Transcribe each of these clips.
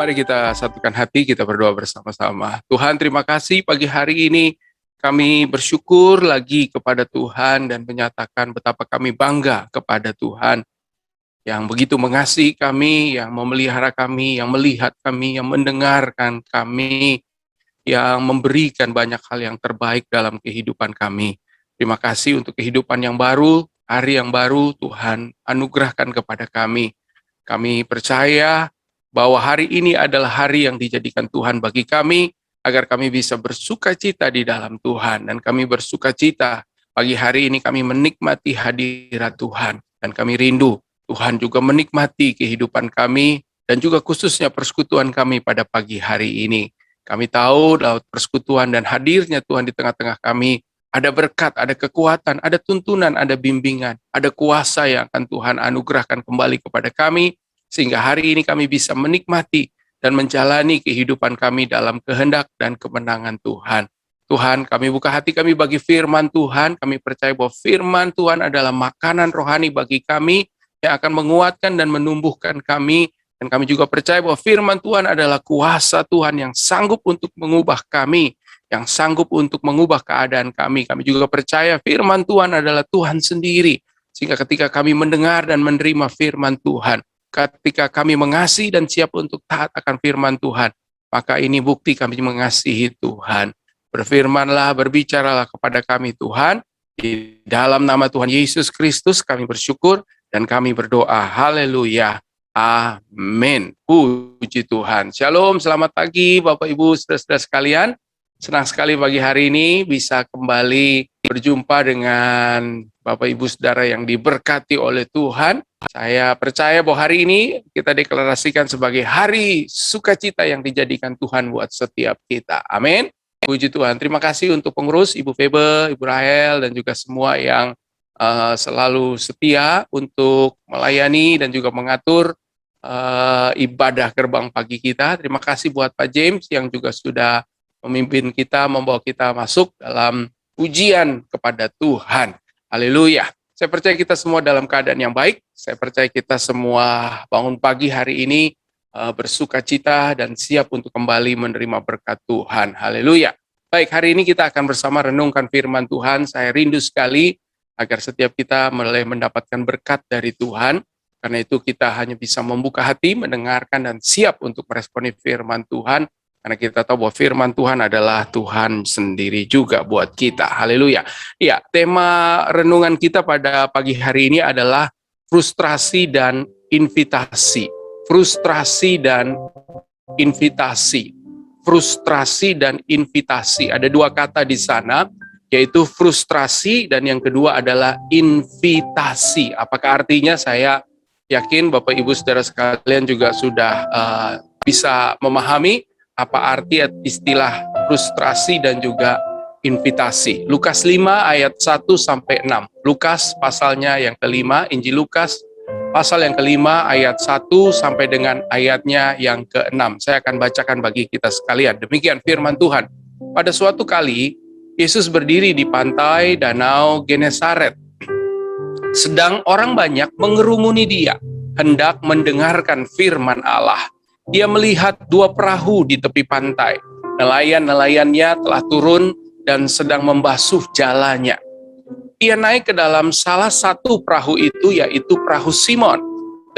Mari kita satukan hati, kita berdoa bersama-sama. Tuhan, terima kasih pagi hari ini kami bersyukur lagi kepada Tuhan dan menyatakan betapa kami bangga kepada Tuhan yang begitu mengasihi kami, yang memelihara kami, yang melihat kami, yang mendengarkan kami, yang memberikan banyak hal yang terbaik dalam kehidupan kami. Terima kasih untuk kehidupan yang baru, hari yang baru Tuhan anugerahkan kepada kami. Kami percaya bahwa hari ini adalah hari yang dijadikan Tuhan bagi kami, agar kami bisa bersuka cita di dalam Tuhan. Dan kami bersuka cita pagi hari ini kami menikmati hadirat Tuhan. Dan kami rindu Tuhan juga menikmati kehidupan kami, dan juga khususnya persekutuan kami pada pagi hari ini. Kami tahu lewat persekutuan dan hadirnya Tuhan di tengah-tengah kami, ada berkat, ada kekuatan, ada tuntunan, ada bimbingan, ada kuasa yang akan Tuhan anugerahkan kembali kepada kami, sehingga hari ini kami bisa menikmati dan menjalani kehidupan kami dalam kehendak dan kemenangan Tuhan. Tuhan, kami buka hati kami bagi firman Tuhan. Kami percaya bahwa firman Tuhan adalah makanan rohani bagi kami yang akan menguatkan dan menumbuhkan kami. Dan kami juga percaya bahwa firman Tuhan adalah kuasa Tuhan yang sanggup untuk mengubah kami, yang sanggup untuk mengubah keadaan kami. Kami juga percaya firman Tuhan adalah Tuhan sendiri. Sehingga ketika kami mendengar dan menerima firman Tuhan, ketika kami mengasihi dan siap untuk taat akan firman Tuhan, maka ini bukti kami mengasihi Tuhan. Berfirmanlah, berbicaralah kepada kami Tuhan. Di dalam nama Tuhan Yesus Kristus kami bersyukur dan kami berdoa. Haleluya. Amin. Puji Tuhan. Shalom, selamat pagi Bapak Ibu saudara-saudara sekalian. Senang sekali pagi hari ini bisa kembali berjumpa dengan Bapak Ibu saudara yang diberkati oleh Tuhan. Saya percaya bahwa hari ini kita deklarasikan sebagai hari sukacita yang dijadikan Tuhan buat setiap kita. Amin. Puji Tuhan. Terima kasih untuk pengurus Ibu Febe, Ibu Rahel, dan juga semua yang selalu setia untuk melayani dan juga mengatur ibadah gerbang pagi kita. Terima kasih buat Pak James yang juga sudah memimpin kita, membawa kita masuk dalam ujian kepada Tuhan. Haleluya. Saya percaya kita semua dalam keadaan yang baik. Saya percaya kita semua bangun pagi hari ini bersuka cita dan siap untuk kembali menerima berkat Tuhan. Haleluya. Baik, hari ini kita akan bersama renungkan firman Tuhan. Saya rindu sekali agar setiap kita mulai mendapatkan berkat dari Tuhan. Karena itu kita hanya bisa membuka hati, mendengarkan, dan siap untuk meresponi firman Tuhan. Karena kita tahu bahwa firman Tuhan adalah Tuhan sendiri juga buat kita. Haleluya. Ya, tema renungan kita pada pagi hari ini adalah frustrasi dan invitasi. Frustrasi dan invitasi. Frustrasi dan invitasi. Ada dua kata di sana, yaitu frustrasi dan yang kedua adalah invitasi. Apakah artinya? Saya yakin Bapak Ibu saudara sekalian juga sudah bisa memahami apa arti istilah frustrasi dan juga invitasi. Lukas 5 ayat 1 sampai 6. Lukas pasalnya yang kelima, Injil Lukas pasal yang kelima ayat 1 sampai dengan ayatnya yang ke-6. Saya akan bacakan bagi kita sekalian. Demikian firman Tuhan. Pada suatu kali Yesus berdiri di pantai Danau Genesaret. Sedang orang banyak mengerumuni dia, hendak mendengarkan firman Allah. Dia melihat dua perahu di tepi pantai. Nelayan-nelayannya telah turun dan sedang membasuh jalannya. Ia naik ke dalam salah satu perahu itu, yaitu perahu Simon,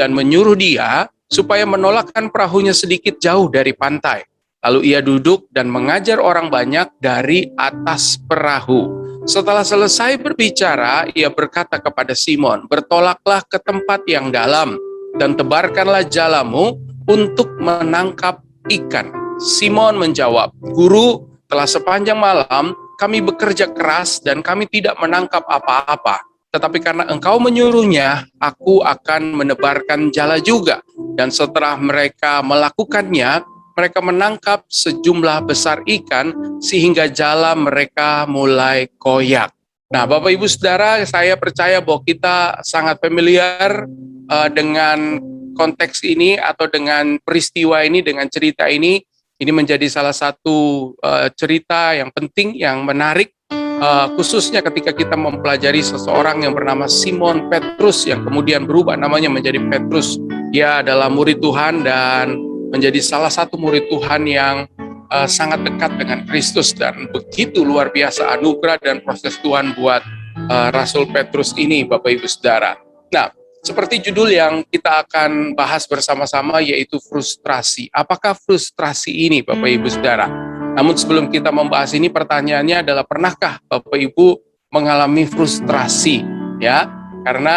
dan menyuruh dia supaya menolakkan perahunya sedikit jauh dari pantai. Lalu ia duduk dan mengajar orang banyak dari atas perahu. Setelah selesai berbicara, ia berkata kepada Simon, "Bertolaklah ke tempat yang dalam dan tebarkanlah jalamu untuk menangkap ikan." Simon menjawab, "Guru, telah sepanjang malam kami bekerja keras dan kami tidak menangkap apa-apa. Tetapi karena engkau menyuruhnya, aku akan menebarkan jala juga." Dan setelah mereka melakukannya, mereka menangkap sejumlah besar ikan sehingga jala mereka mulai koyak. Nah, Bapak Ibu Saudara, saya percaya bahwa kita sangat familiar dengan konteks ini atau dengan peristiwa ini, dengan cerita ini. Ini menjadi salah satu cerita yang penting, yang menarik, khususnya ketika kita mempelajari seseorang yang bernama Simon Petrus yang kemudian berubah namanya menjadi Petrus. Dia adalah murid Tuhan dan menjadi salah satu murid Tuhan yang sangat dekat dengan Kristus, dan begitu luar biasa anugerah dan proses Tuhan buat Rasul Petrus ini, Bapak Ibu Saudara. Nah, seperti judul yang kita akan bahas bersama-sama, yaitu frustrasi. Apakah frustrasi ini, Bapak Ibu Saudara? Namun sebelum kita membahas ini, pertanyaannya adalah, pernahkah Bapak Ibu mengalami frustrasi? Ya, karena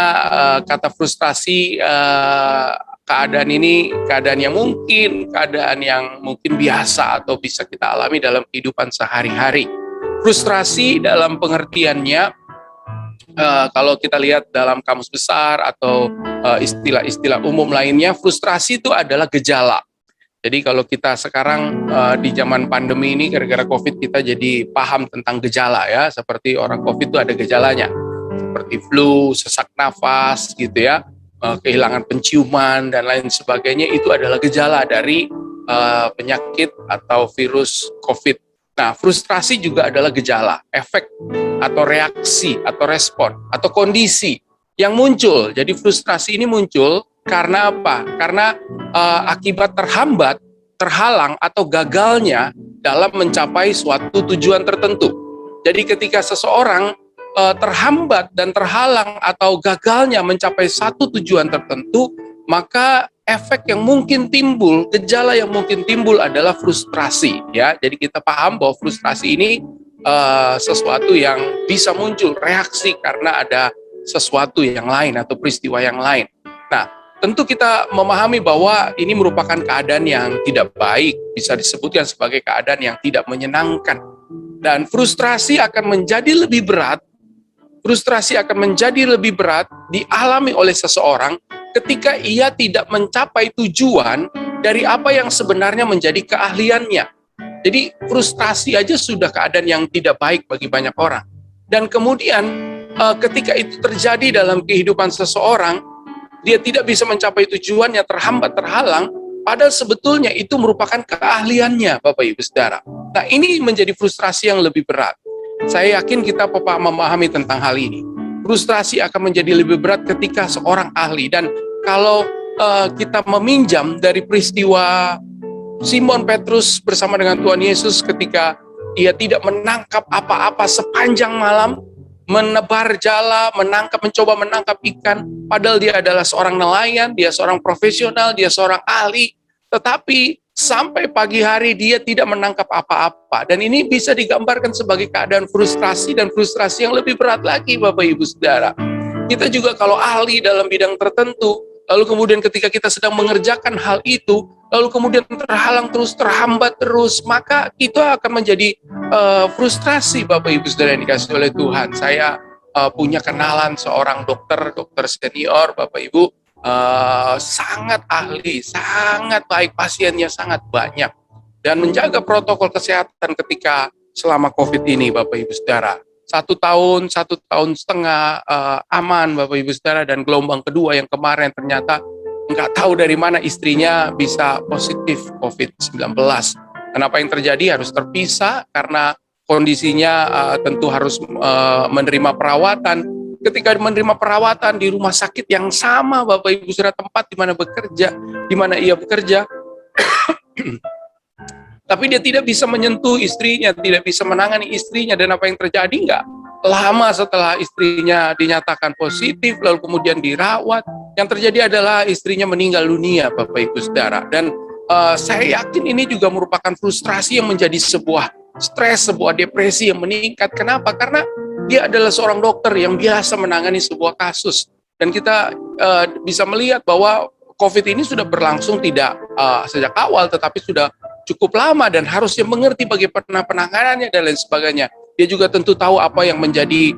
kata frustrasi, keadaan ini keadaan yang mungkin biasa atau bisa kita alami dalam kehidupan sehari-hari. Frustrasi dalam pengertiannya, kalau kita lihat dalam kamus besar atau istilah-istilah umum lainnya, frustrasi itu adalah gejala. Jadi kalau kita sekarang di zaman pandemi ini, gara-gara COVID, kita jadi paham tentang gejala ya, seperti orang COVID itu ada gejalanya, seperti flu, sesak nafas gitu ya, kehilangan penciuman dan lain sebagainya. Itu adalah gejala dari penyakit atau virus COVID. Nah, frustrasi juga adalah gejala, efek atau reaksi atau respon atau kondisi yang muncul. Jadi frustrasi ini muncul karena apa? Karena akibat terhambat, terhalang atau gagalnya dalam mencapai suatu tujuan tertentu. Jadi ketika seseorang terhambat dan terhalang atau gagalnya mencapai satu tujuan tertentu, maka efek yang mungkin timbul, gejala yang mungkin timbul adalah frustrasi. Ya, jadi kita paham bahwa frustrasi ini sesuatu yang bisa muncul, reaksi karena ada sesuatu yang lain atau peristiwa yang lain. Nah, tentu kita memahami bahwa ini merupakan keadaan yang tidak baik, bisa disebutkan sebagai keadaan yang tidak menyenangkan. Dan frustrasi akan menjadi lebih berat dialami oleh seseorang ketika ia tidak mencapai tujuan dari apa yang sebenarnya menjadi keahliannya. Jadi frustrasi aja sudah keadaan yang tidak baik bagi banyak orang. Dan kemudian ketika itu terjadi dalam kehidupan seseorang, dia tidak bisa mencapai tujuannya, terhambat, terhalang, padahal sebetulnya itu merupakan keahliannya, Bapak Ibu Saudara. Nah, ini menjadi frustrasi yang lebih berat. Saya yakin kita memahami tentang hal ini. Frustrasi akan menjadi lebih berat ketika seorang ahli. Dan kalau kita meminjam dari peristiwa Simon Petrus bersama dengan Tuhan Yesus ketika ia tidak menangkap apa-apa sepanjang malam, menebar jala, mencoba menangkap ikan, padahal dia adalah seorang nelayan, dia seorang profesional, dia seorang ahli, tetapi sampai pagi hari dia tidak menangkap apa-apa. Dan ini bisa digambarkan sebagai keadaan frustrasi, dan frustrasi yang lebih berat lagi, Bapak Ibu Saudara. Kita juga kalau ahli dalam bidang tertentu, lalu kemudian ketika kita sedang mengerjakan hal itu, lalu kemudian terhalang terus, terhambat terus, maka itu akan menjadi frustrasi, Bapak Ibu Saudara yang dikasihi oleh Tuhan. Saya punya kenalan seorang dokter senior, Bapak Ibu, sangat ahli, sangat baik, pasiennya sangat banyak, dan menjaga protokol kesehatan ketika selama COVID ini, Bapak Ibu Saudara. 1 tahun setengah aman, Bapak Ibu Saudara, dan gelombang kedua yang kemarin ternyata nggak tahu dari mana istrinya bisa positif COVID-19. Kenapa yang terjadi? Harus terpisah karena kondisinya tentu harus menerima perawatan. Ketika menerima perawatan di rumah sakit yang sama, Bapak Ibu Saudara, tempat di mana ia bekerja, tapi dia tidak bisa menyentuh istrinya, tidak bisa menangani istrinya. Dan apa yang terjadi? Nggak lama setelah istrinya dinyatakan positif, lalu kemudian dirawat, yang terjadi adalah istrinya meninggal dunia, Bapak Ibu Saudara. Dan saya yakin ini juga merupakan frustrasi yang menjadi sebuah stres, sebuah depresi yang meningkat. Kenapa? Karena dia adalah seorang dokter yang biasa menangani sebuah kasus. Dan kita bisa melihat bahwa COVID ini sudah berlangsung tidak sejak awal, tetapi sudah cukup lama, dan harusnya mengerti bagaimana penanganannya dan lain sebagainya. Dia juga tentu tahu apa yang menjadi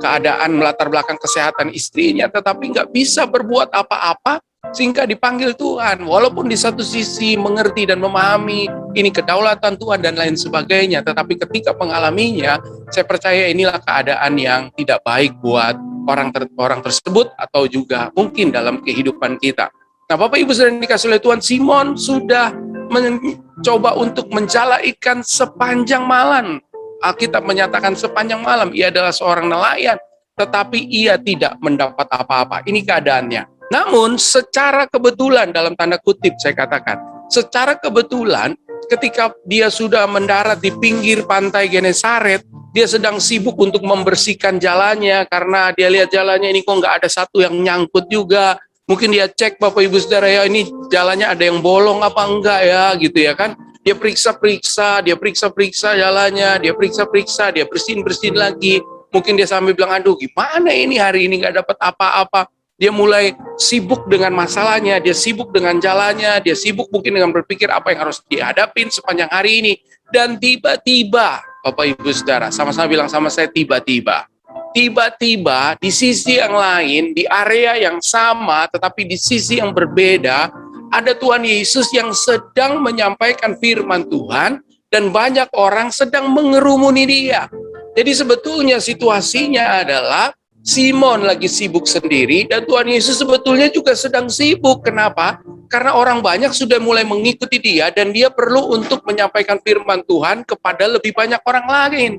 keadaan melatar belakang kesehatan istrinya, tetapi nggak bisa berbuat apa-apa sehingga dipanggil Tuhan. Walaupun di satu sisi mengerti dan memahami ini kedaulatan Tuhan dan lain sebagainya, tetapi ketika mengalaminya, saya percaya inilah keadaan yang tidak baik buat orang tersebut atau juga mungkin dalam kehidupan kita. Nah, Bapak Ibu Saudara yang dikasihi oleh Tuhan, Simon sudah mencoba untuk menjala ikan sepanjang malam. Alkitab menyatakan sepanjang malam. Ia adalah seorang nelayan, tetapi ia tidak mendapat apa-apa. Ini keadaannya. Namun secara kebetulan, dalam tanda kutip saya katakan, secara kebetulan ketika dia sudah mendarat di pinggir pantai Genesaret, dia sedang sibuk untuk membersihkan jalannya karena dia lihat jalannya ini kok nggak ada satu yang nyangkut juga. Mungkin dia cek Bapak Ibu Saudara ya, ini jalannya ada yang bolong apa enggak ya gitu ya kan. Dia periksa-periksa jalannya, dia periksa-periksa, dia bersihin lagi. Mungkin dia sambil bilang, aduh gimana ini hari ini nggak dapat apa-apa. Dia mulai sibuk dengan masalahnya, dia sibuk dengan jalannya, dia sibuk mungkin dengan berpikir apa yang harus dihadapin sepanjang hari ini. Dan tiba-tiba, Bapak Ibu Saudara, sama-sama bilang sama saya tiba-tiba. Tiba-tiba di sisi yang lain, di area yang sama, tetapi di sisi yang berbeda, ada Tuhan Yesus yang sedang menyampaikan firman Tuhan, dan banyak orang sedang mengerumuni dia. Jadi sebetulnya situasinya adalah Simon lagi sibuk sendiri, dan Tuhan Yesus sebetulnya juga sedang sibuk. Kenapa? Karena orang banyak sudah mulai mengikuti dia, dan dia perlu untuk menyampaikan firman Tuhan kepada lebih banyak orang lain.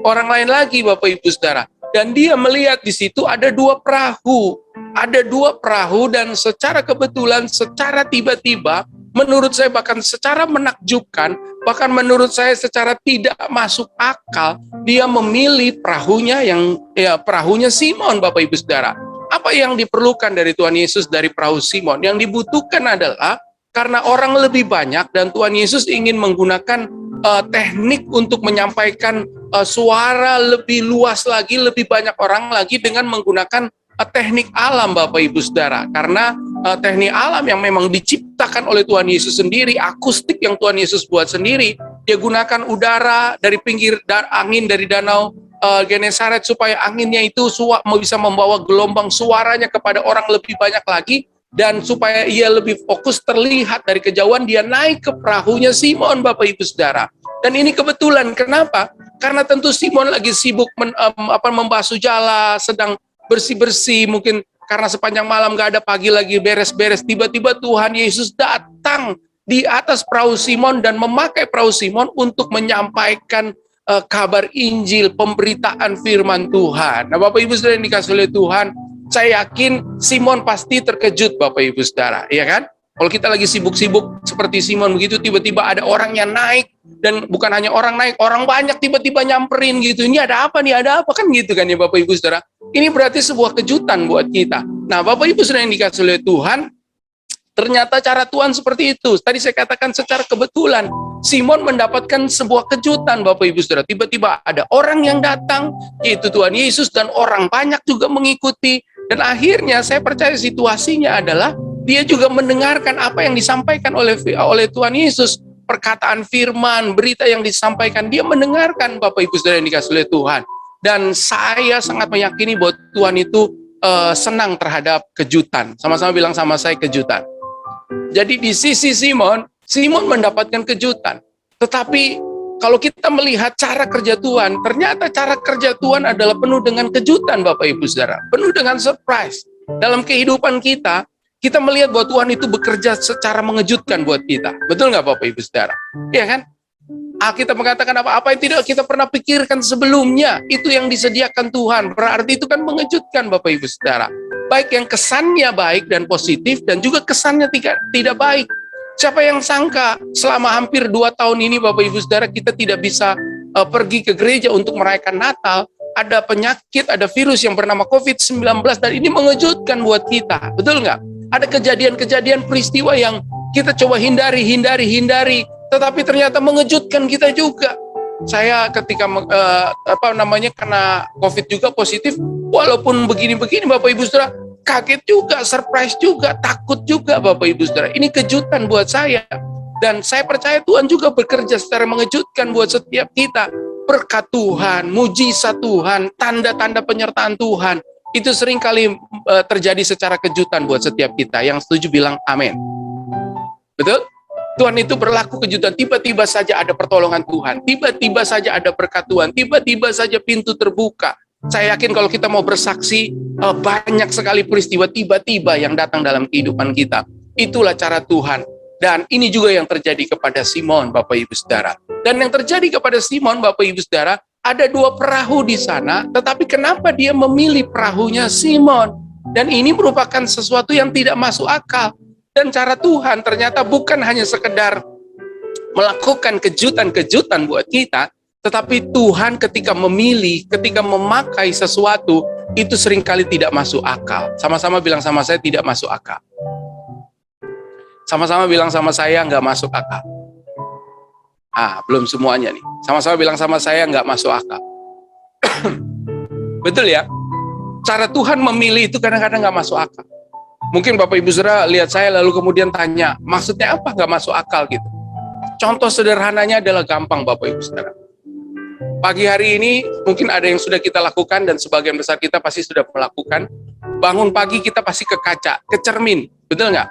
Orang lain lagi, Bapak Ibu Saudara. Dan dia melihat di situ ada dua perahu. Ada dua perahu, dan secara kebetulan, secara tiba-tiba, menurut saya bahkan secara menakjubkan, bahkan menurut saya secara tidak masuk akal, dia memilih perahunya Simon, Bapak Ibu Saudara. Apa yang diperlukan dari Tuhan Yesus dari perahu Simon? Yang dibutuhkan adalah karena orang lebih banyak dan Tuhan Yesus ingin menggunakan teknik untuk menyampaikan suara lebih luas lagi, lebih banyak orang lagi dengan menggunakan teknik alam, Bapak Ibu Saudara. Karena teknik alam yang memang diciptakan oleh Tuhan Yesus sendiri, akustik yang Tuhan Yesus buat sendiri, dia gunakan udara dari pinggir angin dari danau Genesaret supaya anginnya itu bisa membawa gelombang suaranya kepada orang lebih banyak lagi, dan supaya ia lebih fokus terlihat dari kejauhan, dia naik ke perahunya Simon, Bapak Ibu Saudara. Dan ini kebetulan, kenapa? Karena tentu Simon lagi sibuk membasuh jala, sedang bersih-bersih, mungkin karena sepanjang malam gak ada, pagi lagi beres-beres. Tiba-tiba Tuhan Yesus datang di atas perahu Simon dan memakai perahu Simon untuk menyampaikan kabar Injil, pemberitaan firman Tuhan. Nah, Bapak Ibu Saudara yang dikasih oleh Tuhan, saya yakin Simon pasti terkejut, Bapak Ibu Saudara, ya kan? Kalau kita lagi sibuk-sibuk seperti Simon begitu, tiba-tiba ada orang yang naik, dan bukan hanya orang naik, orang banyak tiba-tiba nyamperin gitu. Ini ada apa nih? Ada apa kan gitu kan ya Bapak Ibu Saudara? Ini berarti sebuah kejutan buat kita. Nah, Bapak Ibu Saudara yang dikasih oleh Tuhan, ternyata cara Tuhan seperti itu. Tadi saya katakan secara kebetulan, Simon mendapatkan sebuah kejutan, Bapak Ibu Saudara. Tiba-tiba ada orang yang datang, yaitu Tuhan Yesus, dan orang banyak juga mengikuti. Dan akhirnya saya percaya situasinya adalah dia juga mendengarkan apa yang disampaikan oleh Tuhan Yesus, perkataan firman, berita yang disampaikan. Dia mendengarkan, Bapak Ibu Saudara yang dikasih oleh Tuhan. Dan saya sangat meyakini bahwa Tuhan itu senang terhadap kejutan. Sama-sama bilang sama saya, kejutan. Jadi di sisi Simon mendapatkan kejutan. Tetapi kalau kita melihat cara kerja Tuhan, ternyata cara kerja Tuhan adalah penuh dengan kejutan, Bapak Ibu Saudara. Penuh dengan surprise. Dalam kehidupan kita melihat bahwa Tuhan itu bekerja secara mengejutkan buat kita. Betul nggak Bapak Ibu Saudara? Iya kan? Alkitab mengatakan apa yang tidak kita pernah pikirkan sebelumnya, itu yang disediakan Tuhan. Berarti itu kan mengejutkan, Bapak Ibu Saudara. Baik yang kesannya baik dan positif, dan juga kesannya tidak baik. Siapa yang sangka selama hampir 2 tahun ini, Bapak Ibu Saudara, kita tidak bisa pergi ke gereja untuk merayakan Natal. Ada penyakit, ada virus yang bernama COVID-19, dan ini mengejutkan buat kita. Betul nggak? Ada kejadian-kejadian peristiwa yang kita coba hindari, tetapi ternyata mengejutkan kita juga. Saya ketika kena COVID juga positif, walaupun begini-begini Bapak Ibu Saudara, kaget juga, surprise juga, takut juga Bapak Ibu Saudara. Ini kejutan buat saya. Dan saya percaya Tuhan juga bekerja secara mengejutkan buat setiap kita. Berkat Tuhan, mujizat Tuhan, tanda-tanda penyertaan Tuhan, itu seringkali terjadi secara kejutan buat setiap kita. Yang setuju bilang amin. Betul? Tuhan itu berlaku kejutan. Tiba-tiba saja ada pertolongan Tuhan. Tiba-tiba saja ada berkat Tuhan. Tiba-tiba saja pintu terbuka. Saya yakin kalau kita mau bersaksi, banyak sekali peristiwa tiba-tiba yang datang dalam kehidupan kita. Itulah cara Tuhan. Dan ini juga yang terjadi kepada Simon, Bapak Ibu Saudara. Dan yang terjadi kepada Simon, Bapak Ibu Saudara, ada 2 perahu di sana, tetapi kenapa dia memilih perahunya Simon? Dan ini merupakan sesuatu yang tidak masuk akal. Dan cara Tuhan ternyata bukan hanya sekedar melakukan kejutan-kejutan buat kita, tetapi Tuhan ketika memilih, ketika memakai sesuatu, itu seringkali tidak masuk akal. Sama-sama bilang sama saya, tidak masuk akal. Sama-sama bilang sama saya, nggak masuk akal. Belum semuanya nih. Sama-sama bilang sama saya, nggak masuk akal. Betul ya? Cara Tuhan memilih itu kadang-kadang nggak masuk akal. Mungkin Bapak Ibu Saudara lihat saya lalu kemudian tanya, maksudnya apa nggak masuk akal gitu? Contoh sederhananya adalah gampang Bapak Ibu Saudara. Pagi hari ini mungkin ada yang sudah kita lakukan dan sebagian besar kita pasti sudah melakukan. Bangun pagi kita pasti ke kaca, ke cermin, betul nggak?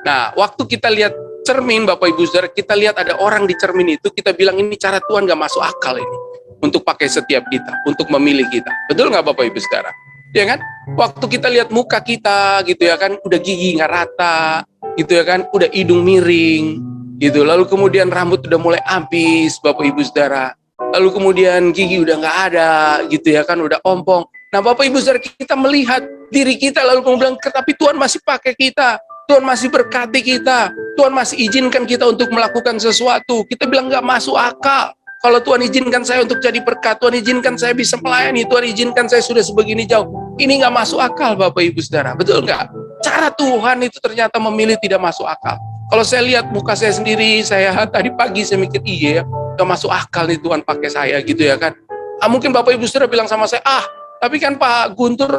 Nah, waktu kita lihat cermin Bapak Ibu Saudara, kita lihat ada orang di cermin itu, kita bilang ini cara Tuhan nggak masuk akal ini untuk pakai setiap kita, untuk memilih kita. Betul nggak Bapak Ibu Saudara? Ya kan? Waktu kita lihat muka kita gitu ya kan, udah gigi nggak rata, gitu ya kan, udah hidung miring, gitu. Lalu kemudian rambut udah mulai habis, Bapak Ibu Saudara. Lalu kemudian gigi udah nggak ada, gitu ya kan, udah ompong. Nah, Bapak Ibu Saudara, kita melihat diri kita lalu kemudian bilang, tapi Tuhan masih pakai kita, Tuhan masih berkati kita, Tuhan masih izinkan kita untuk melakukan sesuatu. Kita bilang nggak masuk akal. Kalau Tuhan izinkan saya untuk jadi berkat, Tuhan izinkan saya bisa melayani, Tuhan izinkan saya sudah sebegini jauh. Ini nggak masuk akal Bapak Ibu Saudara, betul nggak? Cara Tuhan itu ternyata memilih tidak masuk akal. Kalau saya lihat muka saya sendiri, saya tadi pagi saya mikir, iya ya, nggak masuk akal nih Tuhan pakai saya gitu ya kan. Mungkin Bapak Ibu Saudara bilang sama saya, tapi kan Pak Guntur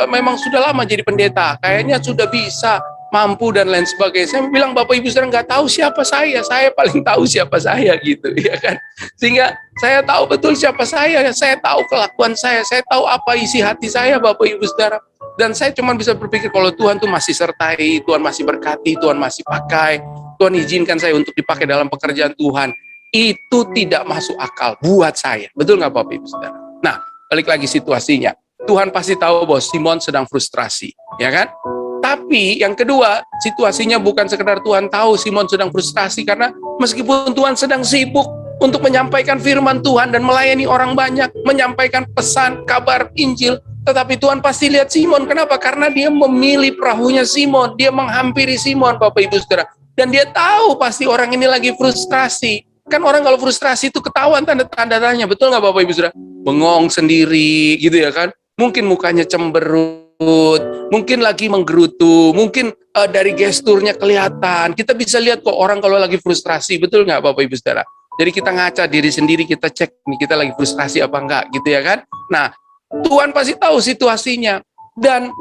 memang sudah lama jadi pendeta, kayaknya sudah bisa, mampu dan lain sebagainya. Saya bilang Bapak Ibu Saudara nggak tahu siapa saya paling tahu siapa saya gitu ya kan. Sehingga saya tahu betul siapa saya tahu kelakuan saya tahu apa isi hati saya Bapak Ibu Saudara. Dan saya cuma bisa berpikir kalau Tuhan tuh masih sertai, Tuhan masih berkati, Tuhan masih pakai, Tuhan izinkan saya untuk dipakai dalam pekerjaan Tuhan. Itu tidak masuk akal buat saya. Betul nggak Bapak Ibu Saudara? Nah, balik lagi situasinya. Tuhan pasti tahu bahwa Simon sedang frustrasi, ya kan? Tapi yang kedua, situasinya bukan sekedar Tuhan tahu Simon sedang frustrasi, karena meskipun Tuhan sedang sibuk untuk menyampaikan firman Tuhan dan melayani orang banyak, menyampaikan pesan, kabar, Injil, tetapi Tuhan pasti lihat Simon. Kenapa? Karena dia memilih perahunya Simon, dia menghampiri Simon Bapak Ibu Saudara. Dan dia tahu pasti orang ini lagi frustrasi. Kan orang kalau frustrasi itu ketahuan tanda-tandanya, betul nggak Bapak Ibu Saudara? Bengong sendiri gitu ya kan? Mungkin mukanya cemberut, mungkin lagi menggerutu, mungkin dari gesturnya kelihatan. Kita bisa lihat kok orang kalau lagi frustrasi, betul nggak Bapak Ibu Saudara? Jadi kita ngaca diri sendiri, kita cek nih kita lagi frustrasi apa enggak gitu ya kan? Nah, Tuhan pasti tahu situasinya. Dan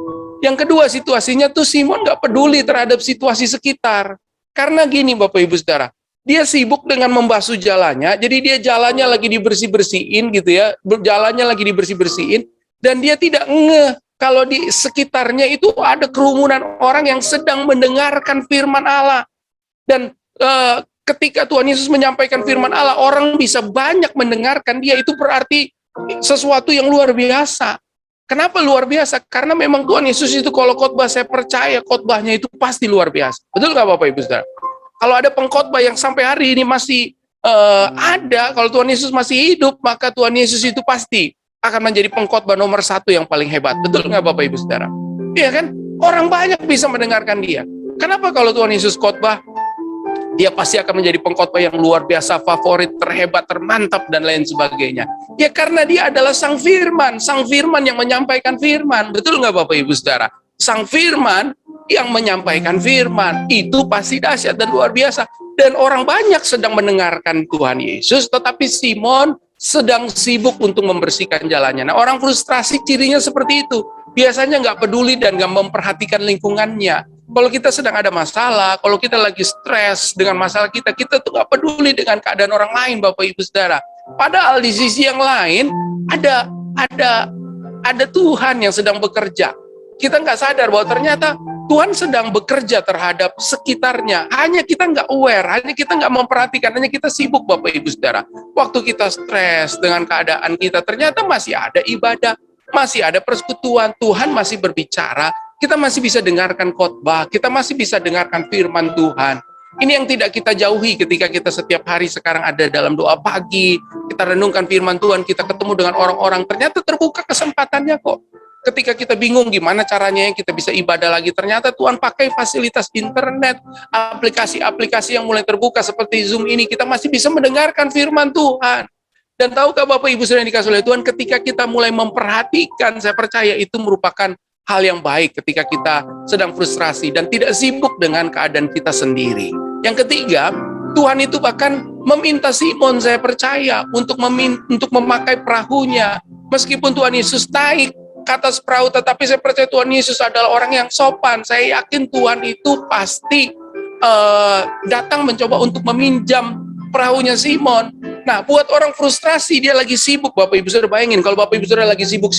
yang kedua situasinya tuh Simon nggak peduli terhadap situasi sekitar. Karena gini Bapak Ibu Saudara, dia sibuk dengan membasuh jalannya, jadi dia jalannya lagi dibersih-bersihin gitu ya, jalannya lagi dibersih-bersihin, dan dia tidak ngeh kalau di sekitarnya itu ada kerumunan orang yang sedang mendengarkan firman Allah. Dan ketika Tuhan Yesus menyampaikan firman Allah, orang bisa banyak mendengarkan dia, itu berarti sesuatu yang luar biasa. Kenapa luar biasa? Karena memang Tuhan Yesus itu kalau khotbah, saya percaya khotbahnya itu pasti luar biasa. Betul nggak Bapak Ibu Saudara? Kalau ada pengkhotbah yang sampai hari ini masih ada, kalau Tuhan Yesus masih hidup, maka Tuhan Yesus itu pasti akan menjadi pengkhotbah nomor 1 yang paling hebat. Betul nggak Bapak Ibu Saudara? Iya kan? Orang banyak bisa mendengarkan dia. Kenapa kalau Tuhan Yesus khotbah, dia pasti akan menjadi pengkhotbah yang luar biasa, favorit, terhebat, termantap, dan lain sebagainya. Ya karena dia adalah Sang Firman yang menyampaikan firman. Betul nggak Bapak Ibu Saudara? Sang Firman yang menyampaikan firman, itu pasti dahsyat dan luar biasa. Dan orang banyak sedang mendengarkan Tuhan Yesus, tetapi Simon sedang sibuk untuk membersihkan jalannya. Nah, orang frustrasi cirinya seperti itu. Biasanya nggak peduli dan nggak memperhatikan lingkungannya. Kalau kita sedang ada masalah, kalau kita lagi stres dengan masalah kita tuh nggak peduli dengan keadaan orang lain, Bapak Ibu Saudara. Padahal di sisi yang lain ada Tuhan yang sedang bekerja. Kita nggak sadar bahwa ternyata Tuhan sedang bekerja terhadap sekitarnya. Hanya kita nggak aware, hanya kita nggak memperhatikan, hanya kita sibuk Bapak Ibu Saudara. Waktu kita stres dengan keadaan kita, ternyata masih ada ibadah, masih ada persekutuan, Tuhan masih berbicara. Kita masih bisa dengarkan khotbah, kita masih bisa dengarkan firman Tuhan. Ini yang tidak kita jauhi ketika kita setiap hari sekarang ada dalam doa pagi, kita renungkan firman Tuhan, kita ketemu dengan orang-orang, ternyata terbuka kesempatannya kok. Ketika kita bingung gimana caranya kita bisa ibadah lagi, ternyata Tuhan pakai fasilitas internet, aplikasi-aplikasi yang mulai terbuka seperti Zoom ini, kita masih bisa mendengarkan firman Tuhan. Dan tahukah Bapak Ibu Saudara yang dikasihi oleh Tuhan, ketika kita mulai memperhatikan, saya percaya itu merupakan hal yang baik ketika kita sedang frustrasi dan tidak sibuk dengan keadaan kita sendiri. Yang ketiga, Tuhan itu bahkan meminta Simon, saya percaya, untuk memakai perahunya. Meskipun Tuhan Yesus naik ke atas perahu, tetapi saya percaya Tuhan Yesus adalah orang yang sopan. Saya yakin Tuhan itu pasti datang mencoba untuk meminjam perahunya Simon. Nah, buat orang frustrasi, dia lagi sibuk. Bapak Ibu Saudara bayangin, kalau Bapak Ibu Saudara lagi sibuk,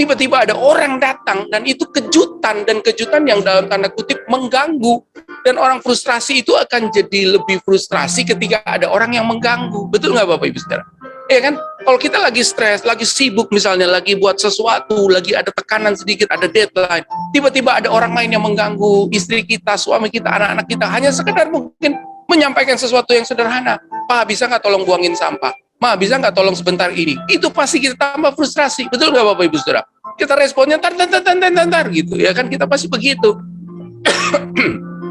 tiba-tiba ada orang datang, dan itu kejutan, dan kejutan yang dalam tanda kutip mengganggu. Dan orang frustrasi itu akan jadi lebih frustrasi ketika ada orang yang mengganggu. Betul nggak Bapak Ibu Saudara? Ya kan? Kalau kita lagi stres, lagi sibuk misalnya, lagi buat sesuatu, lagi ada tekanan sedikit, ada deadline, tiba-tiba ada orang lain yang mengganggu istri kita, suami kita, anak-anak kita, hanya sekedar mungkin menyampaikan sesuatu yang sederhana. Pak, bisa nggak tolong buangin sampah? Ma, bisa nggak tolong sebentar ini? Itu pasti kita tambah frustrasi. Betul nggak Bapak Ibu Saudara? Kita responnya tar gitu. Ya kan, kita pasti begitu.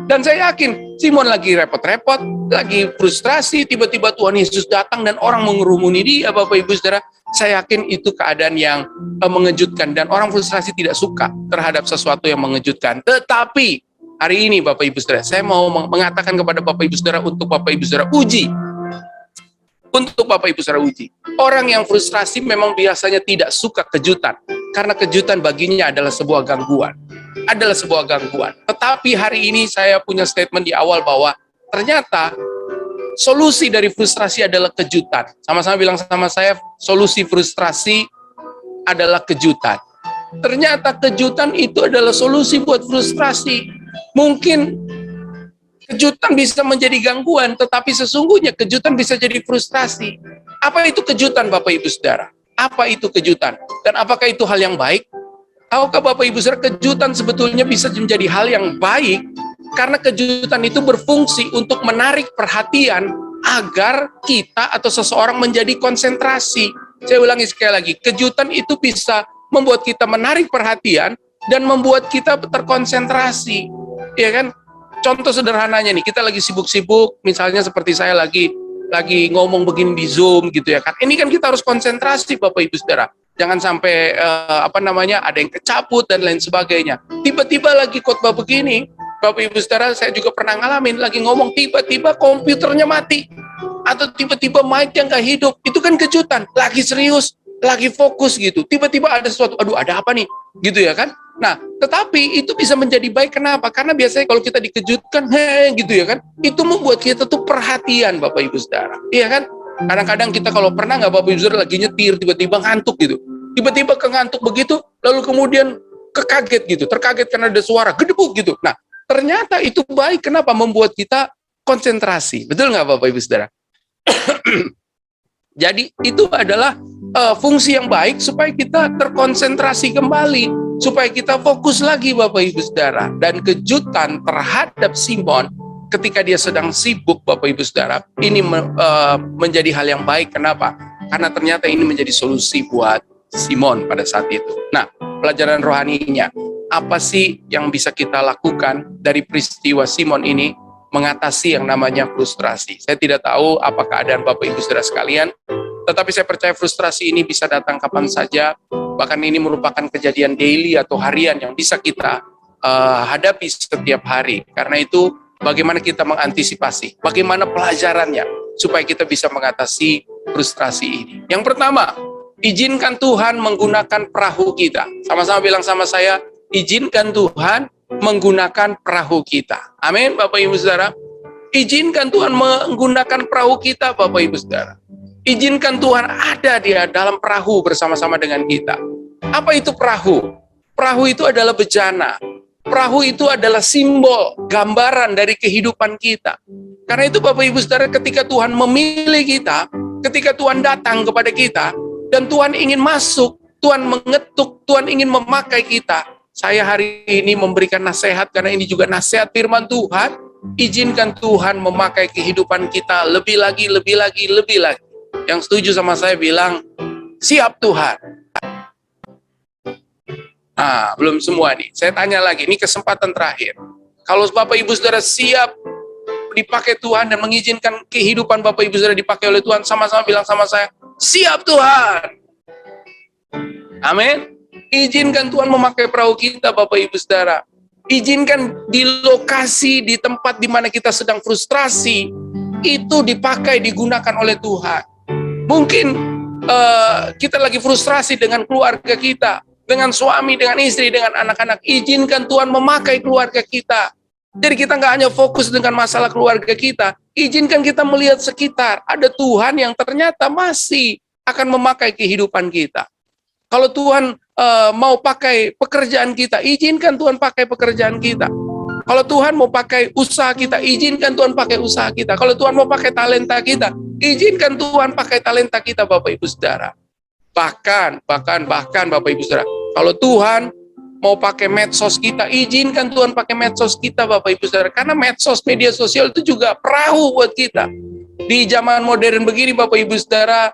Dan saya yakin Simon lagi repot-repot, lagi frustrasi, tiba-tiba Tuhan Yesus datang dan orang mengerumuni dia, Bapak Ibu Saudara. Saya yakin itu keadaan yang mengejutkan, dan orang frustrasi tidak suka terhadap sesuatu yang mengejutkan. Tetapi hari ini Bapak Ibu Saudara, saya mau mengatakan kepada Bapak Ibu Saudara, untuk Bapak Ibu Saudara uji. Untuk Bapak Ibu Saudara uji. Orang yang frustrasi memang biasanya tidak suka kejutan, karena kejutan baginya adalah sebuah gangguan. Tetapi hari ini saya punya statement di awal bahwa ternyata solusi dari frustrasi adalah kejutan. Sama-sama bilang sama saya, solusi frustrasi adalah kejutan. Ternyata kejutan itu adalah solusi buat frustrasi. Mungkin kejutan bisa menjadi gangguan, tetapi sesungguhnya kejutan bisa jadi frustrasi. Apa itu kejutan Bapak Ibu Saudara? Apa itu kejutan? Dan apakah itu hal yang baik? Tahukah Bapak Ibu Saudara, kejutan sebetulnya bisa menjadi hal yang baik, karena kejutan itu berfungsi untuk menarik perhatian agar kita atau seseorang menjadi konsentrasi. Saya ulangi sekali lagi, kejutan itu bisa membuat kita menarik perhatian dan membuat kita terkonsentrasi. Ya kan? Contoh sederhananya nih, kita lagi sibuk-sibuk, misalnya seperti saya lagi ngomong begini di Zoom gitu ya kan. Ini kan kita harus konsentrasi Bapak Ibu Saudara. Jangan sampai ada yang kecaput dan lain sebagainya. Tiba-tiba lagi khotbah begini, Bapak Ibu Saudara, saya juga pernah ngalamin, lagi ngomong tiba-tiba komputernya mati, atau tiba-tiba mic-nya nggak hidup. Itu kan kejutan. Lagi serius, lagi fokus gitu. Tiba-tiba ada sesuatu, aduh ada apa nih? Gitu ya kan? Nah, tetapi itu bisa menjadi baik. Kenapa? Karena biasanya kalau kita dikejutkan, gitu ya kan, itu membuat kita tuh perhatian Bapak Ibu Saudara. Iya kan? Kadang-kadang kita kalau pernah nggak Bapak Ibu Saudara lagi nyetir, tiba-tiba ngantuk gitu. Tiba-tiba kengantuk begitu, lalu kemudian kekaget gitu, terkaget karena ada suara, gedebuk gitu. Nah, ternyata itu baik. Kenapa? Membuat kita konsentrasi. Betul nggak Bapak Ibu Saudara? Jadi itu adalah fungsi yang baik supaya kita terkonsentrasi kembali, supaya kita fokus lagi Bapak Ibu Saudara. Dan kejutan terhadap Simon ketika dia sedang sibuk Bapak Ibu Saudara, ini menjadi hal yang baik. Kenapa? Karena ternyata ini menjadi solusi buat Simon pada saat itu. Nah, pelajaran rohaninya, apa sih yang bisa kita lakukan dari peristiwa Simon ini mengatasi yang namanya frustrasi? Saya tidak tahu apa keadaan Bapak Ibu Saudara sekalian, tetapi saya percaya frustrasi ini bisa datang kapan saja. Bahkan ini merupakan kejadian daily atau harian yang bisa kita hadapi setiap hari. Karena itu, bagaimana kita mengantisipasi, bagaimana pelajarannya supaya kita bisa mengatasi frustrasi ini. Yang pertama, izinkan Tuhan menggunakan perahu kita. Sama-sama bilang sama saya, izinkan Tuhan menggunakan perahu kita. Amin, Bapak Ibu Saudara. Izinkan Tuhan menggunakan perahu kita, Bapak Ibu Saudara. Izinkan Tuhan ada di dalam perahu bersama-sama dengan kita. Apa itu perahu? Perahu itu adalah bejana. Perahu itu adalah simbol, gambaran dari kehidupan kita. Karena itu Bapak Ibu Saudara, ketika Tuhan memilih kita, ketika Tuhan datang kepada kita, dan Tuhan ingin masuk, Tuhan mengetuk, Tuhan ingin memakai kita. Saya hari ini memberikan nasihat, karena ini juga nasihat firman Tuhan. Izinkan Tuhan memakai kehidupan kita lebih lagi, lebih lagi, lebih lagi. Yang setuju sama saya bilang, siap Tuhan. Nah, belum semua nih. Saya tanya lagi, ini kesempatan terakhir. Kalau Bapak Ibu Saudara siap dipakai Tuhan dan mengizinkan kehidupan Bapak Ibu Saudara dipakai oleh Tuhan, sama-sama bilang sama saya, siap Tuhan. Amin. Izinkan Tuhan memakai perahu kita, Bapak Ibu Saudara. Izinkan di lokasi, di tempat di mana kita sedang frustrasi, itu dipakai, digunakan oleh Tuhan. Mungkin kita lagi frustrasi dengan keluarga kita, dengan suami, dengan istri, dengan anak-anak. Izinkan Tuhan memakai keluarga kita. Jadi kita nggak hanya fokus dengan masalah keluarga kita, izinkan kita melihat sekitar. Ada Tuhan yang ternyata masih akan memakai kehidupan kita. Kalau Tuhan mau pakai pekerjaan kita, izinkan Tuhan pakai pekerjaan kita. Kalau Tuhan mau pakai usaha kita, izinkan Tuhan pakai usaha kita. Kalau Tuhan mau pakai talenta kita, izinkan Tuhan pakai talenta kita, Bapak Ibu Saudara. Bahkan Bapak Ibu Saudara, kalau Tuhan mau pakai medsos kita, izinkan Tuhan pakai medsos kita, Bapak Ibu Saudara. Karena medsos, media sosial itu juga perahu buat kita. Di zaman modern begini, Bapak Ibu Saudara,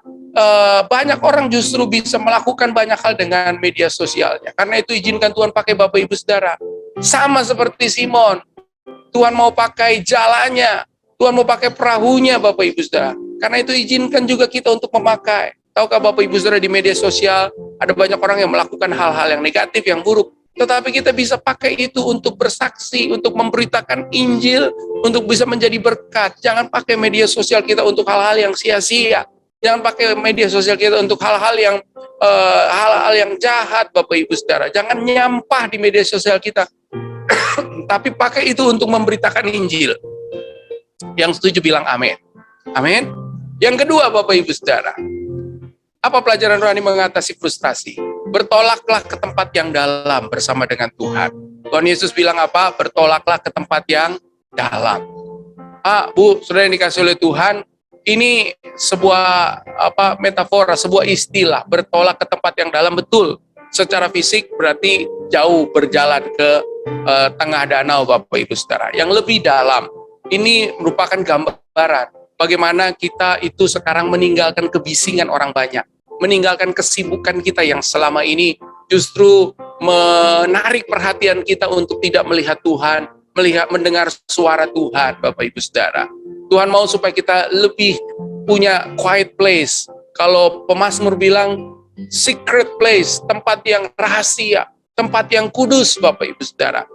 banyak orang justru bisa melakukan banyak hal dengan media sosialnya. Karena itu izinkan Tuhan pakai Bapak Ibu Saudara. Sama seperti Simon, Tuhan mau pakai jalannya, Tuhan mau pakai perahunya, Bapak Ibu Saudara. Karena itu izinkan juga kita untuk memakai. Tahukah Bapak Ibu Saudara, di media sosial ada banyak orang yang melakukan hal-hal yang negatif, yang buruk. Tetapi kita bisa pakai itu untuk bersaksi, untuk memberitakan Injil, untuk bisa menjadi berkat. Jangan pakai media sosial kita untuk hal-hal yang sia-sia. Jangan pakai media sosial kita untuk hal-hal yang jahat, Bapak Ibu Saudara. Jangan nyampah di media sosial kita. Tapi pakai itu untuk memberitakan Injil. Yang setuju bilang amin. Amin. Yang kedua, Bapak Ibu Saudara, apa pelajaran rohani mengatasi frustrasi? Bertolaklah ke tempat yang dalam bersama dengan Tuhan. Tuhan Yesus bilang apa? Bertolaklah ke tempat yang dalam. Bu, saudara yang dikasih oleh Tuhan, ini sebuah metafora, sebuah istilah. Bertolak ke tempat yang dalam, betul. Secara fisik berarti jauh, berjalan ke tengah danau, Bapak Ibu Saudara. Yang lebih dalam, ini merupakan gambaran bagaimana kita itu sekarang meninggalkan kebisingan orang banyak. Meninggalkan kesibukan kita yang selama ini justru menarik perhatian kita untuk tidak melihat Tuhan, mendengar suara Tuhan, Bapak Ibu Saudara. Tuhan mau supaya kita lebih punya quiet place. Kalau pemazmur bilang secret place, tempat yang rahasia, tempat yang kudus, Bapak Ibu Saudara.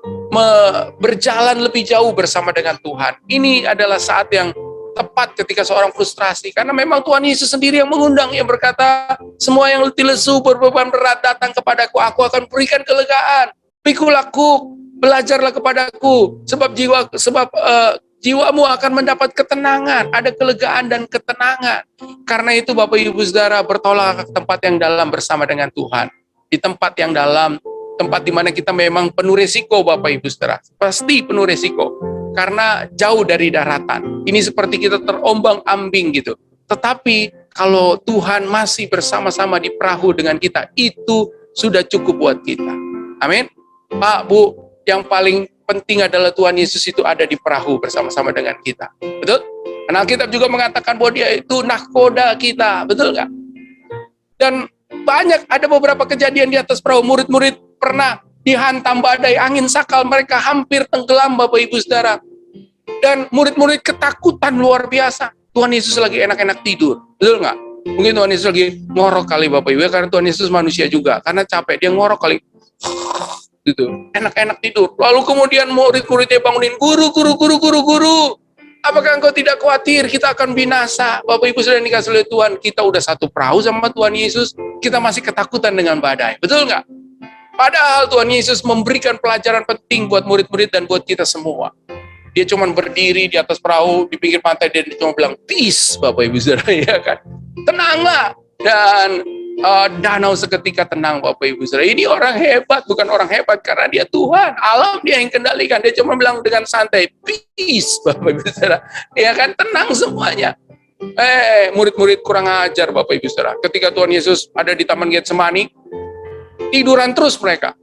Berjalan lebih jauh bersama dengan Tuhan. Ini adalah saat yang tepat ketika seorang frustrasi, karena memang Tuhan Yesus sendiri yang mengundang, yang berkata, semua yang letih lesu berbeban berat datang kepadaku, aku akan berikan kelegaan. Pikulah aku, belajarlah kepadaku, sebab jiwamu akan mendapat ketenangan, ada kelegaan dan ketenangan. Karena itu Bapak Ibu Saudara, bertolak ke tempat yang dalam bersama dengan Tuhan. Di tempat yang dalam, tempat di mana kita memang penuh resiko, Bapak Ibu Saudara, pasti penuh resiko. Karena jauh dari daratan. Ini seperti kita terombang-ambing gitu. Tetapi kalau Tuhan masih bersama-sama di perahu dengan kita, itu sudah cukup buat kita. Amin. Pak, Bu, yang paling penting adalah Tuhan Yesus itu ada di perahu bersama-sama dengan kita. Betul? Karena Alkitab juga mengatakan bahwa dia itu nahkoda kita. Betul nggak? Dan ada beberapa kejadian di atas perahu. Murid-murid pernah dihantam badai, angin sakal, mereka hampir tenggelam, Bapak Ibu Saudara. Dan murid-murid ketakutan luar biasa. Tuhan Yesus lagi enak-enak tidur, betul nggak? Mungkin Tuhan Yesus lagi ngorok kali, Bapak Ibu, karena Tuhan Yesus manusia juga. Karena capek, dia ngorok kali, gitu, enak-enak tidur. Lalu kemudian murid-muridnya bangunin, guru, apakah engkau tidak khawatir kita akan binasa? Bapak Ibu Saudara yang dikasih oleh Tuhan, kita udah satu perahu sama Tuhan Yesus, kita masih ketakutan dengan badai, betul nggak? Padahal Tuhan Yesus memberikan pelajaran penting buat murid-murid dan buat kita semua. Dia cuma berdiri di atas perahu, di pinggir pantai, dan dia cuma bilang, peace, Bapak Ibu Saudara, ya kan? Tenanglah. Dan danau seketika tenang, Bapak Ibu Saudara. Ini orang hebat, bukan orang hebat karena dia Tuhan. Alam dia yang kendalikan. Dia cuma bilang dengan santai, peace, Bapak Ibu Saudara. Ya kan? Tenang semuanya. Murid-murid kurang ajar, Bapak Ibu Saudara. Ketika Tuhan Yesus ada di Taman Getsemani, tiduran terus mereka.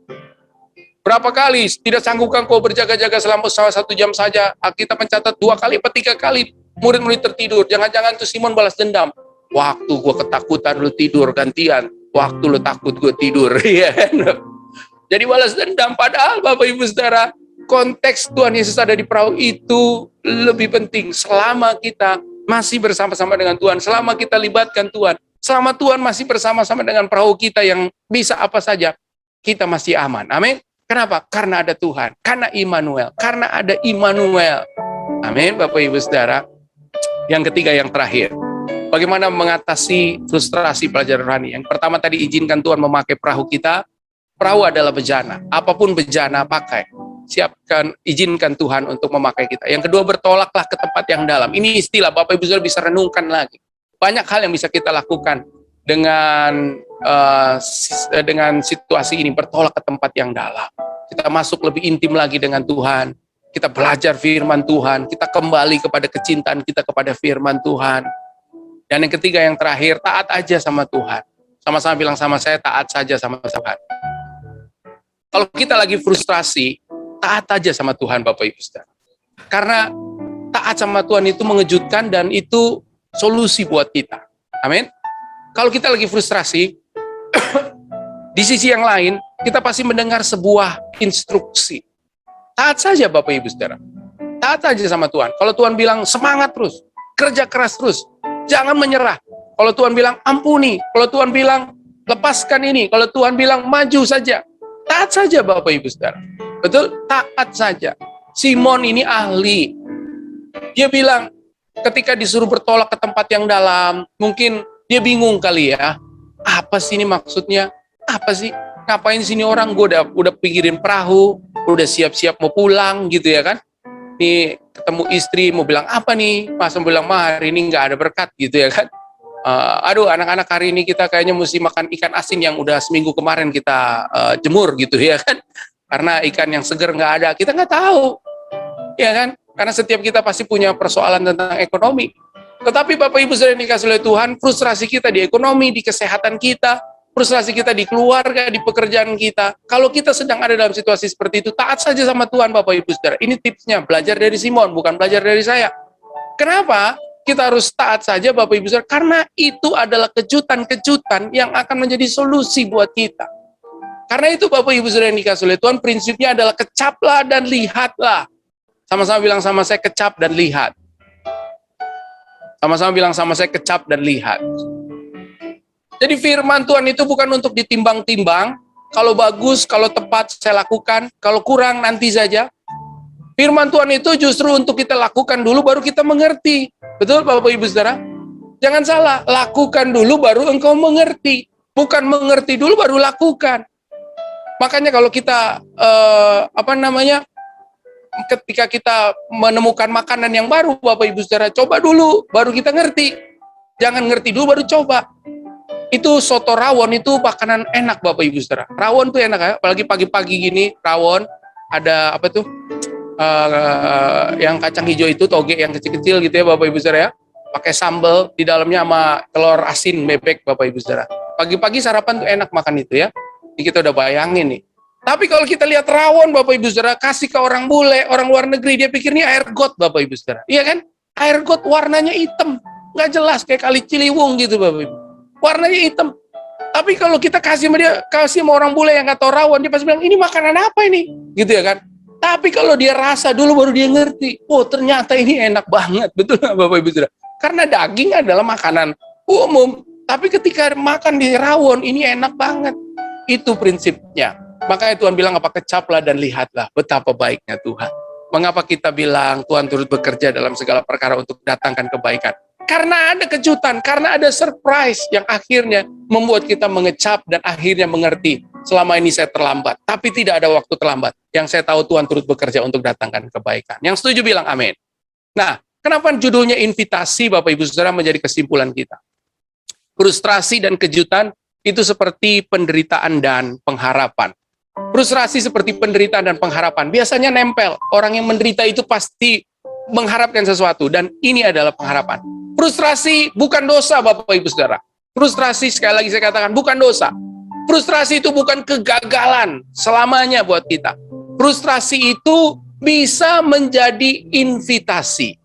Berapa kali, tidak sanggupkan kau berjaga-jaga selama 1 jam saja. Kita mencatat 2 kali atau 3 kali murid-murid tertidur. Jangan-jangan tuh Simon balas dendam. Waktu gue ketakutan lu tidur gantian. Waktu lu takut gue tidur. Jadi balas dendam, padahal Bapak Ibu Saudara, konteks Tuhan Yesus ada di perahu itu lebih penting. Selama kita masih bersama-sama dengan Tuhan, selama kita libatkan Tuhan, selama Tuhan masih bersama-sama dengan perahu kita yang bisa apa saja, kita masih aman. Amin. Kenapa? Karena ada Tuhan, karena Immanuel, karena ada Immanuel. Amin, Bapak Ibu Saudara. Yang ketiga, yang terakhir, bagaimana mengatasi frustrasi pelajar rohani? Yang pertama tadi, izinkan Tuhan memakai perahu kita. Perahu adalah bejana, apapun bejana pakai. Siapkan, izinkan Tuhan untuk memakai kita. Yang kedua, bertolaklah ke tempat yang dalam. Ini istilah, Bapak Ibu Saudara bisa renungkan lagi. Banyak hal yang bisa kita lakukan dengan situasi ini, bertolak ke tempat yang dalam. Kita masuk lebih intim lagi dengan Tuhan. Kita belajar firman Tuhan. Kita kembali kepada kecintaan kita kepada firman Tuhan. Dan yang ketiga, yang terakhir, taat aja sama Tuhan. Sama-sama bilang sama saya, taat saja sama Tuhan. Kalau kita lagi frustrasi, taat aja sama Tuhan, Bapak Ibu Saudara. Karena taat sama Tuhan itu mengejutkan dan itu solusi buat kita. Amin. Kalau kita lagi frustrasi, di sisi yang lain, kita pasti mendengar sebuah instruksi. Taat saja Bapak Ibu Saudara. Taat aja sama Tuhan. Kalau Tuhan bilang semangat terus, kerja keras terus, jangan menyerah. Kalau Tuhan bilang ampuni, kalau Tuhan bilang lepaskan ini, kalau Tuhan bilang maju saja, taat saja Bapak Ibu Saudara. Betul? Taat saja. Simon ini ahli. Dia bilang, ketika disuruh bertolak ke tempat yang dalam, mungkin dia bingung kali ya. Apa sih ini maksudnya? Apa sih? Ngapain sini orang? Gue udah pikirin perahu, udah siap-siap mau pulang gitu ya kan. Nih ketemu istri mau bilang apa nih? Pas mau bilang hari ini nggak ada berkat gitu ya kan. Aduh anak-anak hari ini kita kayaknya mesti makan ikan asin yang udah seminggu kemarin kita jemur gitu ya kan. Karena ikan yang seger nggak ada, kita nggak tahu. Ya kan? Karena setiap kita pasti punya persoalan tentang ekonomi. Tetapi Bapak Ibu Saudara yang dikasihi oleh Tuhan, frustrasi kita di ekonomi, di kesehatan kita, frustrasi kita di keluarga, di pekerjaan kita. Kalau kita sedang ada dalam situasi seperti itu, taat saja sama Tuhan Bapak Ibu Saudara. Ini tipsnya, belajar dari Simon, bukan belajar dari saya. Kenapa? Kita harus taat saja Bapak Ibu Saudara, karena itu adalah kejutan-kejutan yang akan menjadi solusi buat kita. Karena itu Bapak Ibu Saudara yang dikasihi oleh Tuhan, prinsipnya adalah kecaplah dan lihatlah. Sama-sama bilang sama saya, kecap dan lihat. Sama-sama bilang sama saya, kecap dan lihat. Jadi firman Tuhan itu bukan untuk ditimbang-timbang. Kalau bagus, kalau tepat saya lakukan. Kalau kurang nanti saja. Firman Tuhan itu justru untuk kita lakukan dulu baru kita mengerti. Betul Bapak Ibu Saudara? Jangan salah, lakukan dulu baru engkau mengerti. Bukan mengerti dulu baru lakukan. Makanya kalau kita ketika kita menemukan makanan yang baru, Bapak Ibu Saudara, coba dulu, baru kita ngerti. Jangan ngerti dulu, baru coba. Itu soto rawon, itu makanan enak, Bapak Ibu Saudara. Rawon tuh enak ya, apalagi pagi-pagi gini, rawon, ada apa tuh, yang kacang hijau itu, toge yang kecil-kecil gitu ya, Bapak Ibu Saudara ya. Pakai sambal, di dalamnya sama telur asin bebek, Bapak Ibu Saudara. Pagi-pagi sarapan tuh enak makan itu ya. Ini kita udah bayangin nih. Tapi kalau kita lihat rawon Bapak Ibu Saudara, kasih ke orang bule, orang luar negeri, dia pikir ini air got Bapak Ibu Saudara. Iya kan? Air got warnanya hitam. Nggak jelas, kayak Kali Ciliwung gitu Bapak Ibu. Warnanya hitam. Tapi kalau kita kasih sama orang bule yang nggak tahu rawon, dia pasti bilang, ini makanan apa ini? Gitu ya kan? Tapi kalau dia rasa dulu baru dia ngerti. Oh ternyata ini enak banget. Betul nggak Bapak Ibu Saudara? Karena daging adalah makanan umum. Tapi ketika makan di rawon, ini enak banget. Itu prinsipnya. Makanya Tuhan bilang, apa kecaplah dan lihatlah betapa baiknya Tuhan. Mengapa kita bilang Tuhan turut bekerja dalam segala perkara untuk datangkan kebaikan? Karena ada kejutan, karena ada surprise yang akhirnya membuat kita mengecap dan akhirnya mengerti. Selama ini saya terlambat, tapi tidak ada waktu terlambat. Yang saya tahu Tuhan turut bekerja untuk datangkan kebaikan. Yang setuju bilang amin. Nah, kenapa judulnya invitasi Bapak Ibu Saudara menjadi kesimpulan kita? Frustrasi dan kejutan itu seperti penderitaan dan pengharapan. Frustrasi seperti penderitaan dan pengharapan. Biasanya nempel. Orang yang menderita itu pasti mengharapkan sesuatu. Dan ini adalah pengharapan. Frustrasi bukan dosa Bapak Ibu Saudara. Frustrasi sekali lagi saya katakan bukan dosa. Frustrasi itu bukan kegagalan selamanya buat kita. Frustrasi itu bisa menjadi invitasi.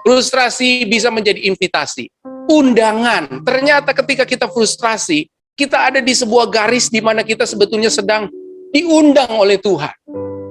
Frustrasi bisa menjadi invitasi. Undangan. Ternyata ketika kita frustrasi, kita ada di sebuah garis di mana kita sebetulnya sedang diundang oleh Tuhan.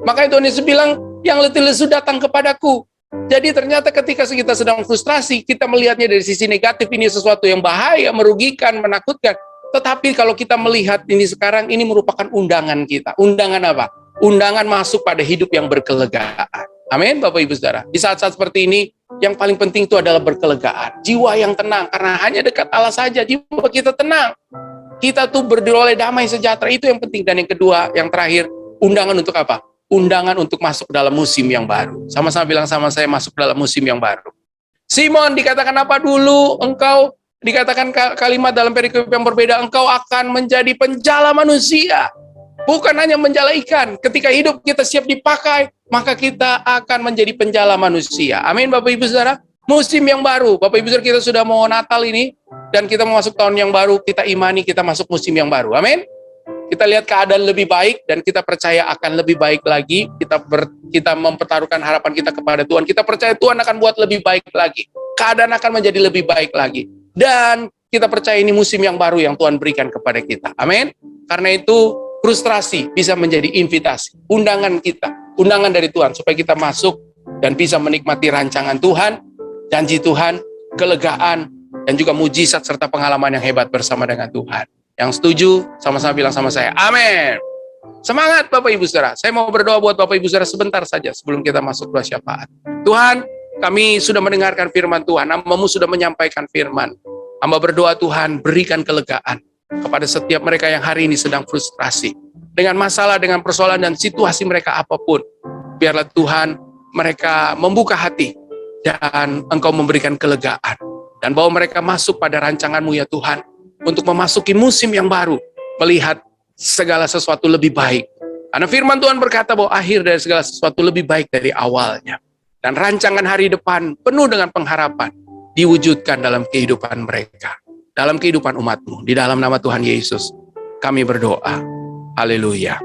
Makanya Tuhan Yesus bilang, yang letih lesu datang kepadaku. Jadi ternyata ketika kita sedang frustrasi, kita melihatnya dari sisi negatif, ini sesuatu yang bahaya, merugikan, menakutkan. Tetapi kalau kita melihat ini sekarang, ini merupakan undangan kita. Undangan apa? Undangan masuk pada hidup yang berkelegaan. Amin, Bapak Ibu Saudara. Di saat-saat seperti ini, yang paling penting itu adalah berkelegaan. Jiwa yang tenang, karena hanya dekat Allah saja, jiwa kita tenang. Kita tuh beroleh damai sejahtera, itu yang penting. Dan yang kedua, yang terakhir, undangan untuk apa? Undangan untuk masuk dalam musim yang baru. Sama-sama bilang sama saya, masuk dalam musim yang baru. Simon, dikatakan apa dulu? Engkau, dikatakan kalimat dalam perikop yang berbeda, engkau akan menjadi penjala manusia. Bukan hanya menjala ikan. Ketika hidup kita siap dipakai, maka kita akan menjadi penjala manusia. Amin, Bapak Ibu Saudara. Musim yang baru. Bapak Ibu Saudara, kita sudah mau Natal ini, dan kita mau masuk tahun yang baru, kita imani kita masuk musim yang baru. Amin. Kita lihat keadaan lebih baik, dan kita percaya akan lebih baik lagi. Kita mempertaruhkan harapan kita kepada Tuhan. Kita percaya Tuhan akan buat lebih baik lagi. Keadaan akan menjadi lebih baik lagi. Dan kita percaya ini musim yang baru yang Tuhan berikan kepada kita. Amin. Karena itu, frustrasi bisa menjadi invitasi. Undangan kita. Undangan dari Tuhan. Supaya kita masuk dan bisa menikmati rancangan Tuhan, janji Tuhan, kelegaan, dan juga mujizat serta pengalaman yang hebat bersama dengan Tuhan. Yang setuju, sama-sama bilang sama saya, amin. Semangat Bapak Ibu Saudara. Saya mau berdoa buat Bapak Ibu Saudara sebentar saja sebelum kita masuk doa syafaat. Tuhan, kami sudah mendengarkan firman Tuhan. Hamba-Mu sudah menyampaikan firman. Hamba berdoa Tuhan, berikan kelegaan kepada setiap mereka yang hari ini sedang frustrasi. Dengan masalah, dengan persoalan dan situasi mereka apapun. Biarlah Tuhan, mereka membuka hati dan Engkau memberikan kelegaan. Dan bahwa mereka masuk pada rancangan-Mu ya Tuhan, untuk memasuki musim yang baru, melihat segala sesuatu lebih baik. Karena firman Tuhan berkata bahwa akhir dari segala sesuatu lebih baik dari awalnya. Dan rancangan hari depan penuh dengan pengharapan, diwujudkan dalam kehidupan mereka. Dalam kehidupan umat-Mu. Di dalam nama Tuhan Yesus, kami berdoa. Haleluya.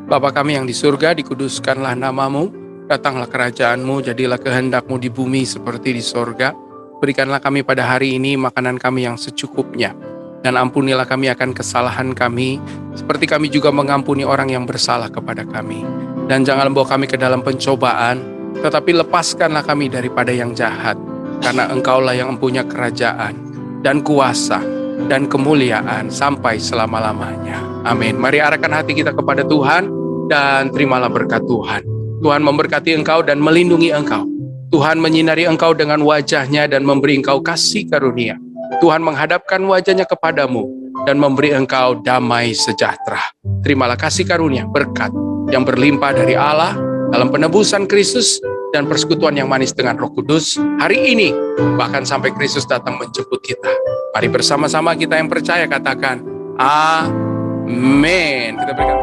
Bapa kami yang di surga, dikuduskanlah nama-Mu, datanglah kerajaan-Mu, jadilah kehendak-Mu di bumi seperti di surga. Berikanlah kami pada hari ini makanan kami yang secukupnya. Dan ampunilah kami akan kesalahan kami, seperti kami juga mengampuni orang yang bersalah kepada kami. Dan jangan membawa kami ke dalam pencobaan, tetapi lepaskanlah kami daripada yang jahat. Karena Engkaulah yang mempunyai kerajaan, dan kuasa, dan kemuliaan sampai selama-lamanya. Amin. Mari arahkan hati kita kepada Tuhan, dan terimalah berkat Tuhan. Tuhan memberkati engkau dan melindungi engkau. Tuhan menyinari engkau dengan wajah-Nya dan memberi engkau kasih karunia. Tuhan menghadapkan wajah-Nya kepadamu dan memberi engkau damai sejahtera. Terimalah kasih karunia, berkat yang berlimpah dari Allah dalam penebusan Kristus dan persekutuan yang manis dengan Roh Kudus hari ini, bahkan sampai Kristus datang menjemput kita. Mari bersama-sama kita yang percaya katakan, Amin. Kita berikan